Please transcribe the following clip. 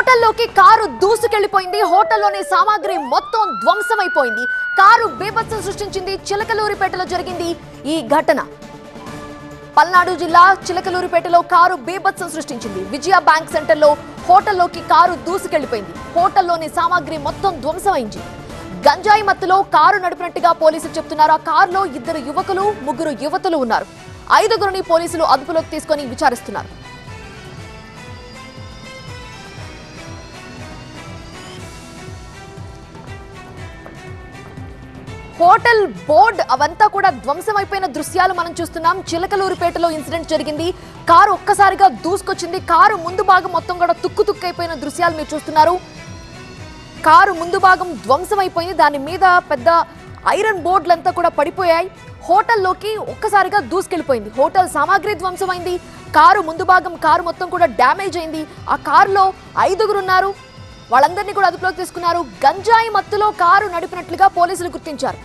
హోటల్లోకి car దూసుకెళ్లిపోయింది. హోటల్లోని సామాగ్రి మొత్తం ధ్వంసమైపోయింది. Car బీభత్సం సృష్టించింది. చిలకలూరిపేటలో జరిగింది ఈ ఘటన. పల్నాడు జిల్లా చిలకలూరిపేటలో కారు బీభత్సం సృష్టించింది. విజయ బ్యాంక్ సెంటర్లో హోటల్లోకి కారు దూసుకెళ్లిపోయింది. హోటల్లోని సామాగ్రి మొత్తం ధ్వంసమైంది. గంజాయి మత్తులో కారు నడిపినట్టుగా పోలీసులు చెప్తున్నారు. ఆ కారులో 2 యువకులు 3 యువతులు ఉన్నారు. 5గురిని పోలీసులు అదుపులోకి తీసుకొని విచారిస్తున్నారు. హోటల్ బోర్డ్ అవంతా కూడా ధ్వంసమైపోయిన దృశ్యాలు మనం చూస్తున్నాం. చిలకలూరిపేటలో ఇన్సిడెంట్ జరిగింది. కారు ఒక్కసారిగా దూసుకొచ్చింది. కారు ముందు భాగం మొత్తం కూడా తుక్కుతుక్కైపోయిన దృశ్యాలు మీరు చూస్తున్నారు. కారు ముందు భాగం ధ్వంసమైపోయింది. దాని మీద పెద్ద ఐరన్ బోర్డులంతా కూడా పడిపోయాయి. హోటల్లోకి ఒక్కసారిగా దూసుకెళ్లిపోయింది. హోటల్ సామాగ్రి ధ్వంసమైంది. కారు ముందు భాగం కారు మొత్తం కూడా డ్యామేజ్ అయింది. ఆ కారులో 5గురు ఉన్నారు. వాళ్ళందరినీ కూడా అదుపులోకి తీసుకున్నారు. గంజాయి మత్తులో కారు నడిపినట్లుగా పోలీసులు గుర్తించారు.